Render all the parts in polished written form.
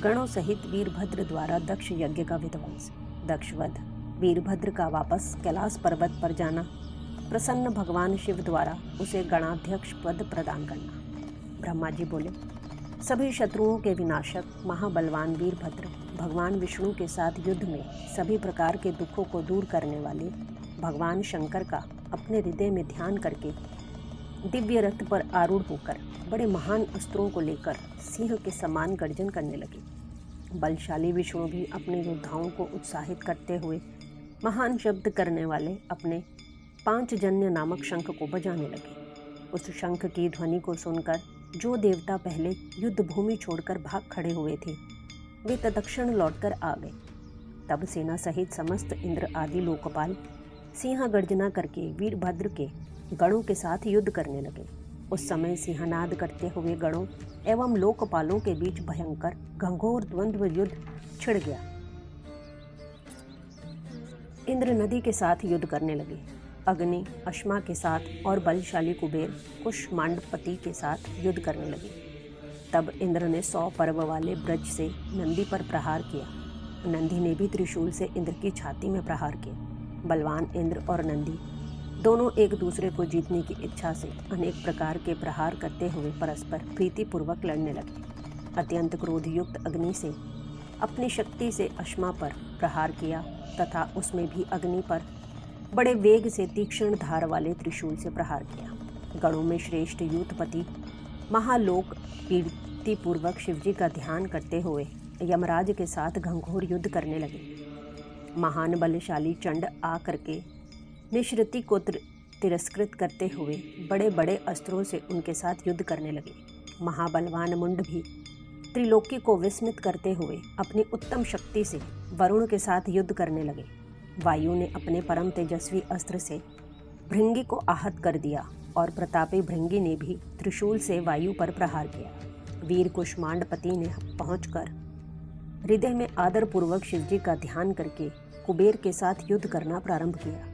गणों सहित वीरभद्र द्वारा दक्ष यज्ञ का विध्वंस, दक्षवध, वीरभद्र का वापस कैलाश पर्वत पर जाना, प्रसन्न भगवान शिव द्वारा उसे गणाध्यक्ष पद प्रदान करना। ब्रह्मा जी बोले, सभी शत्रुओं के विनाशक महाबलवान वीरभद्र भगवान विष्णु के साथ युद्ध में सभी प्रकार के दुखों को दूर करने वाले भगवान शंकर का अपने हृदय में ध्यान करके दिव्य रथ पर आरूढ़ होकर बड़े महान अस्त्रों को लेकर सिंह के समान गर्जन करने लगे। बलशाली विष्णु भी अपने योद्धाओं को उत्साहित करते हुए महान शब्द करने वाले अपने पांचजन्य नामक शंख को बजाने लगे। उस शंख की ध्वनि को सुनकर जो देवता पहले युद्ध भूमि छोड़कर भाग खड़े हुए थे वे तत्क्षण लौटकर आ गए। तब सेना सहित समस्त इंद्र आदि लोकपाल सिंह गर्जना करके वीरभद्र के गणों के साथ युद्ध करने लगे। उस समय सिंहनाद करते हुए गणों एवं लोकपालों के बीच भयंकर घंघोर द्वंद्व युद्ध छिड़ गया। इंद्र नदी के साथ युद्ध करने लगे, अग्नि अश्मा के साथ और बलशाली कुबेर कुष्मांडपति के साथ युद्ध करने लगे। तब इंद्र ने 100 पर्व वाले ब्रज से नंदी पर प्रहार किया। नंदी ने भी त्रिशूल से इंद्र की छाती में प्रहार किया। बलवान इंद्र और नंदी दोनों एक दूसरे को जीतने की इच्छा से अनेक प्रकार के प्रहार करते हुए परस्पर प्रीतिपूर्वक लड़ने लगे। अत्यंत क्रोधयुक्त अग्नि से अपनी शक्ति से अश्मा पर प्रहार किया तथा उसमें भी अग्नि पर बड़े वेग से तीक्ष्ण धार वाले त्रिशूल से प्रहार किया। गणों में श्रेष्ठ यूथपति महालोक प्रीतिपूर्वक शिवजी का ध्यान करते हुए यमराज के साथ घंघोर युद्ध करने लगे। महान बलशाली चंड आ करके निश्रुति को तिरस्कृत करते हुए बड़े बड़े अस्त्रों से उनके साथ युद्ध करने लगे। महाबलवान मुंड भी त्रिलोकी को विस्मित करते हुए अपनी उत्तम शक्ति से वरुण के साथ युद्ध करने लगे। वायु ने अपने परम तेजस्वी अस्त्र से भृंगी को आहत कर दिया और प्रतापी भृंगी ने भी त्रिशूल से वायु पर प्रहार किया। वीर कुष्मांडपति ने पहुंचकर हृदय में आदरपूर्वक शिवजी का ध्यान करके कुबेर के साथ युद्ध करना प्रारंभ किया।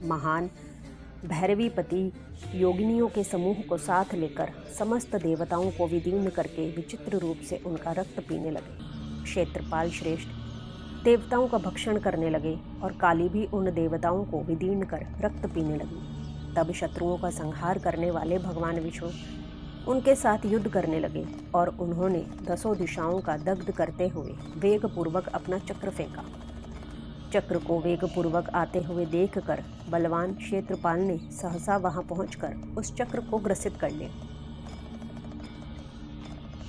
महान भैरवीपति योगिनियों के समूह को साथ लेकर समस्त देवताओं को विदीर्ण करके विचित्र रूप से उनका रक्त पीने लगे। क्षेत्रपाल श्रेष्ठ देवताओं का भक्षण करने लगे और काली भी उन देवताओं को विदीर्ण कर रक्त पीने लगी। तब शत्रुओं का संहार करने वाले भगवान विष्णु उनके साथ युद्ध करने लगे और उन्होंने 10 दिशाओं का दग्ध करते हुए वेगपूर्वक अपना चक्र फेंका। चक्र को वेगपूर्वक आते हुए देखकर बलवान क्षेत्रपाल ने सहसा वहां पहुंचकर उस चक्र को ग्रसित कर लिया।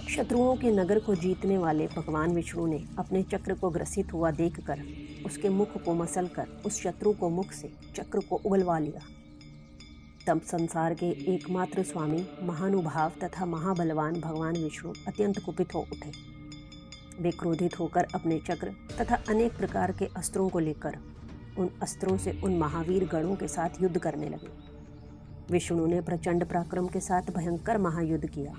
शत्रुओं के नगर को जीतने वाले भगवान विष्णु ने अपने चक्र को ग्रसित हुआ देखकर उसके मुख को मसलकर उस शत्रु को मुख से चक्र को उगलवा लिया। तब संसार के एकमात्र स्वामी महानुभाव तथा महाबलवान भगवान विष्णु अत्यंत कुपित हो उठे। वे क्रोधित होकर अपने चक्र तथा अनेक प्रकार के अस्त्रों को लेकर उन अस्त्रों से उन महावीर गणों के साथ युद्ध करने लगे। विष्णु ने प्रचंड पराक्रम के साथ भयंकर महायुद्ध किया।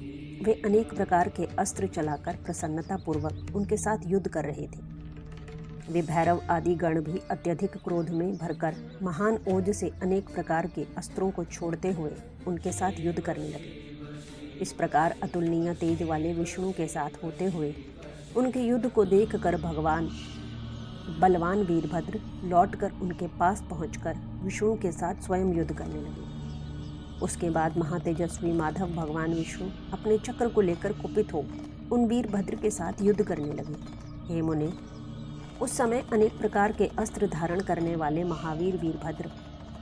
वे अनेक प्रकार के अस्त्र चलाकर प्रसन्नतापूर्वक उनके साथ युद्ध कर रहे थे। वे भैरव आदि गण भी अत्यधिक क्रोध में भरकर महान ओज से अनेक प्रकार के अस्त्रों को छोड़ते हुए उनके साथ युद्ध करने लगे। इस प्रकार अतुलनीय तेज वाले विष्णु के साथ होते हुए उनके युद्ध को देखकर भगवान बलवान वीरभद्र लौटकर उनके पास पहुंचकर विष्णु के साथ स्वयं युद्ध करने लगे। उसके बाद महातेजस्वी माधव भगवान विष्णु अपने चक्र को लेकर कुपित हो उन वीरभद्र के साथ युद्ध करने लगे। हे मुने, उस समय अनेक प्रकार के अस्त्र धारण करने वाले महावीर वीरभद्र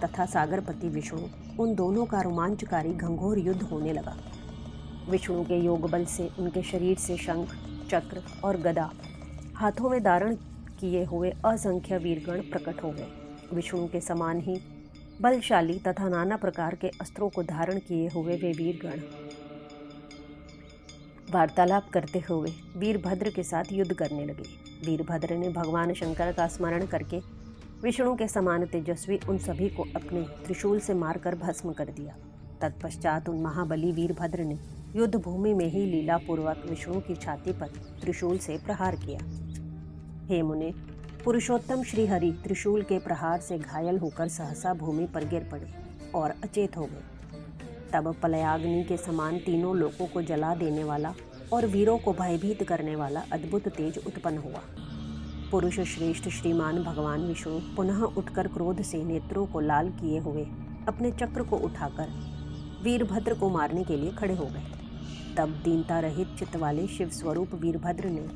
तथा सागरपति विष्णु उन दोनों का रोमांचकारी घंघोर युद्ध होने लगा। विष्णु के योग बल से उनके शरीर से शंख, चक्र और गदा हाथों में धारण किए हुए असंख्य वीरगण प्रकट हो गए। विष्णु के समान ही बलशाली तथा नाना प्रकार के अस्त्रों को धारण किए हुए वे वीरगण वार्तालाप करते हुए वीरभद्र के साथ युद्ध करने लगे। वीरभद्र ने भगवान शंकर का स्मरण करके विष्णु के समान तेजस्वी उन सभी को अपने त्रिशूल से मारकर भस्म कर दिया। तत्पश्चात उन महाबली वीरभद्र ने युद्ध भूमि में ही लीलापूर्वक विष्णु की छाती पर त्रिशूल से प्रहार किया। हे मुने, पुरुषोत्तम श्रीहरि त्रिशूल के प्रहार से घायल होकर सहसा भूमि पर गिर पड़े और अचेत हो गए। तब पलयाग्नि के समान तीनों लोकों को जला देने वाला और वीरों को भयभीत करने वाला अद्भुत तेज उत्पन्न हुआ। पुरुष श्रेष्ठ श्रीमान भगवान विष्णु पुनः उठकर क्रोध से नेत्रों को लाल किए हुए अपने चक्र को उठाकर वीरभद्र को मारने के लिए खड़े हो गए। तब दीनता रहित चित्त वाले शिव स्वरूप वीरभद्र ने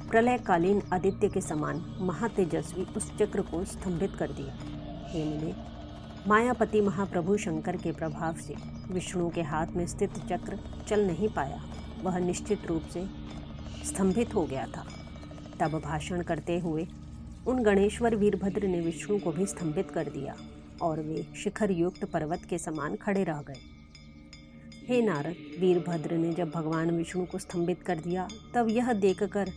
प्रलयकालीन आदित्य के समान महातेजस्वी उस चक्र को स्तंभित कर दिया। हे मुने, मायापति महाप्रभु शंकर के प्रभाव से विष्णु के हाथ में स्थित चक्र चल नहीं पाया, वह निश्चित रूप से स्तंभित हो गया था। तब भाषण करते हुए उन गणेश्वर वीरभद्र ने विष्णु को भी स्तंभित कर दिया और वे शिखर युक्त पर्वत के समान खड़े रह गए। हे नारद, वीरभद्र ने जब भगवान विष्णु को स्तंभित कर दिया तब यह देखकर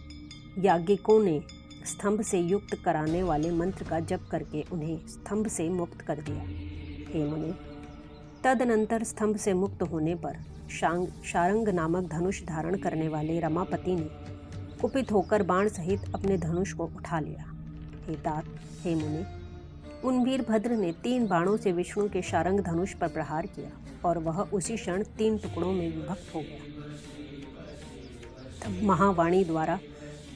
याज्ञिकों ने स्तंभ से युक्त कराने वाले मंत्र का जप करके उन्हें स्तंभ से मुक्त कर दिया। हे मुने, तदनंतर स्तंभ से मुक्त होने पर शारंग नामक धनुष धारण करने वाले रमापति ने कुपित होकर बाण सहित अपने धनुष को उठा लिया। हे तात, हे मुने, उन वीरभद्र ने 3 बाणों से विष्णु के शारंग धनुष पर प्रहार किया और वह उसी क्षण 3 टुकड़ों में विभक्त हो गया। तब महावाणी द्वारा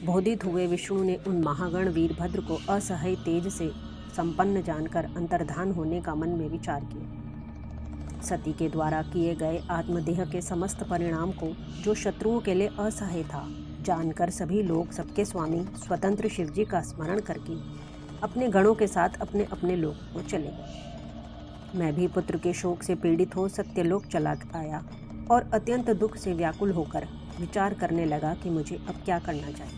बोधित हुए विष्णु ने उन महागण वीरभद्र को असह्य तेज से संपन्न जानकर अंतर्धान होने का मन में विचार किया। सती के द्वारा किए गए आत्मदेह के समस्त परिणाम को, जो शत्रुओं के लिए असह्य था, जानकर सभी लोग सबके स्वामी स्वतंत्र शिवजी का स्मरण करके अपने गणों के साथ अपने अपने लोक को चले गए। मैं भी पुत्र के शोक से पीड़ित हो सत्यलोक चला आया और अत्यंत दुख से व्याकुल होकर विचार करने लगा कि मुझे अब क्या करना चाहिए।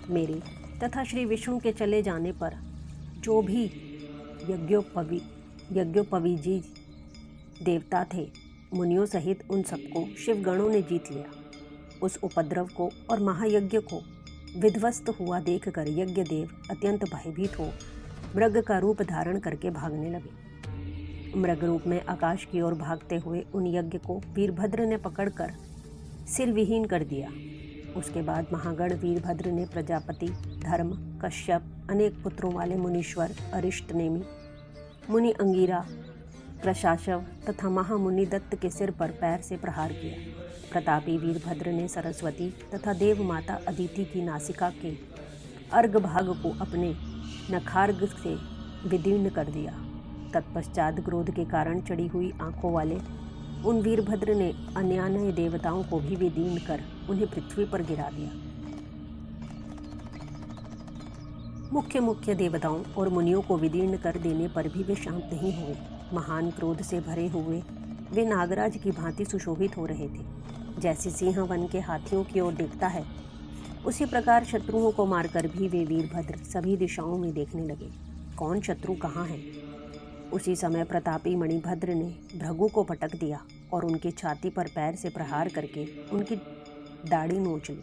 मेरे तथा श्री विष्णु के चले जाने पर जो भी यज्ञोपवीजी देवता थे, मुनियों सहित उन सबको शिवगणों ने जीत लिया। उस उपद्रव को और महायज्ञ को विध्वस्त हुआ देखकर यज्ञदेव अत्यंत भयभीत हो मृग का रूप धारण करके भागने लगे। मृग रूप में आकाश की ओर भागते हुए उन यज्ञ को वीरभद्र ने पकड़कर सिर विहीन कर दिया। उसके बाद महागण वीरभद्र ने प्रजापति, धर्म, कश्यप, अनेक पुत्रों वाले मुनीश्वर, अरिष्टनेमि, मुनि अंगिरा, प्रशासव तथा महामुनि दत्त के सिर पर पैर से प्रहार किया। प्रतापी वीरभद्र ने सरस्वती तथा देव माता अदिति की नासिका के अर्घ भाग को अपने नखार्ग से विदीर्ण कर दिया। तत्पश्चात क्रोध के कारण चढ़ी हुई आंखों वाले उन वीरभद्र ने अन्यान्य देवताओं को भी विदीर्ण कर उन्हें पृथ्वी पर गिरा दिया। मुख्य देवताओं और मुनियों को विदीर्ण कर देने पर भी वे शांत नहीं हुए। महान क्रोध से भरे हुए वे नागराज की भांति सुशोभित हो रहे थे। जैसे सिंह वन के हाथियों की ओर देखता है, उसी प्रकार शत्रुओं को मारकर भी वे वीरभद्र सभी दिशाओं में देखने लगे, कौन शत्रु कहाँ है। उसी समय प्रतापी मणिभद्र ने भृगु को पटक दिया और उनकी छाती पर पैर से प्रहार करके उनकी दाढ़ी नोच ली।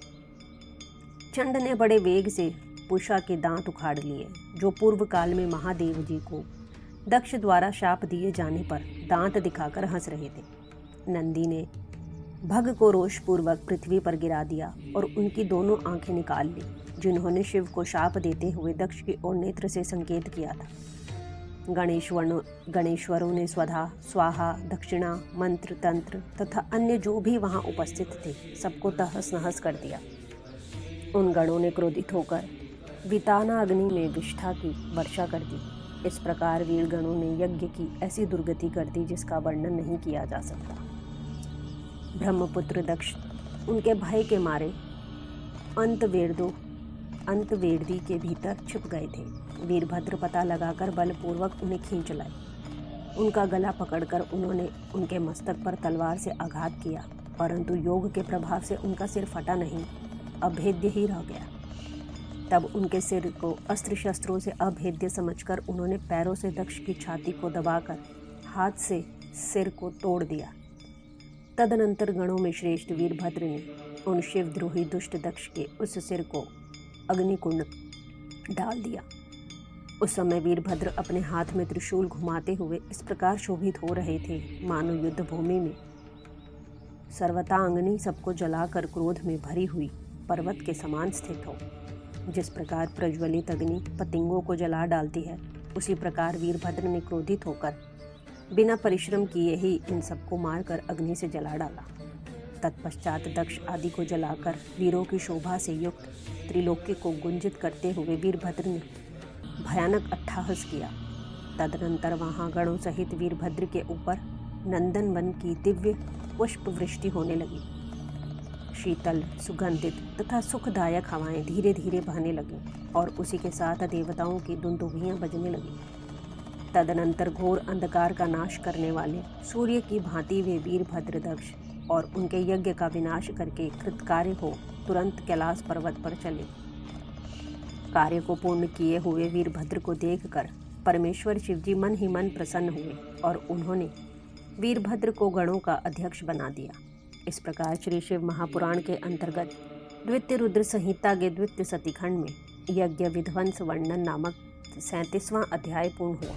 चंड ने बड़े वेग से पुषा के दांत उखाड़ लिए, जो पूर्व काल में महादेव जी को दक्ष द्वारा शाप दिए जाने पर दांत दिखाकर हंस रहे थे। नंदी ने भग को रोषपूर्वक पृथ्वी पर गिरा दिया और उनकी दोनों आंखें निकाल ली, जिन्होंने शिव को शाप देते हुए दक्ष की ओर नेत्र से संकेत किया था। गणेश्वरों ने स्वधा, स्वाहा, दक्षिणा, मंत्र, तंत्र तथा अन्य जो भी वहां उपस्थित थे सबको तहस नहस कर दिया। उन गणों ने क्रोधित होकर विताना अग्नि में विष्ठा की वर्षा कर दी। इस प्रकार वीरगणों ने यज्ञ की ऐसी दुर्गति कर दी जिसका वर्णन नहीं किया जा सकता। ब्रह्मपुत्र दक्ष उनके भय के मारे अंतवेदी के भीतर छिप गए थे। वीरभद्र पता लगाकर बलपूर्वक उन्हें खींच लाए। उनका गला पकड़कर उन्होंने उनके मस्तक पर तलवार से आघात किया, परंतु योग के प्रभाव से उनका सिर फटा नहीं, अभेद्य ही रह गया। तब उनके सिर को अस्त्र शस्त्रों से अभेद्य समझकर उन्होंने पैरों से दक्ष की छाती को दबाकर हाथ से सिर को तोड़ दिया। तदनंतर गणों में श्रेष्ठ वीरभद्र ने उन शिवद्रोही दुष्ट दक्ष के उस सिर को अग्निकुंड डाल दिया। उस समय वीरभद्र अपने हाथ में त्रिशूल घुमाते हुए इस प्रकार शोभित हो रहे थे, मानो युद्ध भूमि में सर्वतांगनी सबको जलाकर क्रोध में भरी हुई पर्वत के समान स्थित हो। जिस प्रकार प्रज्वलित अग्नि पतंगों को जला डालती है, उसी प्रकार वीरभद्र ने क्रोधित होकर बिना परिश्रम किए ही इन सबको मारकर अग्नि से जला डाला। तत्पश्चात दक्ष आदि को जलाकर वीरों की शोभा से युक्त त्रिलोक्य को गुंजित करते हुए वीरभद्र ने भयानक अट्टहास किया। तदनंतर वहाँ गणों सहित वीरभद्र के ऊपर नंदनवन की दिव्य पुष्प वृष्टि होने लगी। शीतल, सुगंधित तथा सुखदायक हवाएं धीरे धीरे बहने लगीं और उसी के साथ देवताओं की दुंदुभियां बजने लगीं। तदनंतर घोर अंधकार का नाश करने वाले सूर्य की भांति वे वीरभद्र दक्ष और उनके यज्ञ का विनाश करके कृतकार्य हो तुरंत कैलाश पर्वत पर चले। कार्य को पूर्ण किए हुए वीरभद्र को देखकर परमेश्वर शिवजी मन ही मन प्रसन्न हुए और उन्होंने वीरभद्र को गणों का अध्यक्ष बना दिया। इस प्रकार श्री शिव महापुराण के अंतर्गत द्वितीय रुद्र संहिता के द्वितीय सतीखंड में यज्ञ विध्वंस वर्णन नामक 37वां अध्याय पूर्ण हुआ।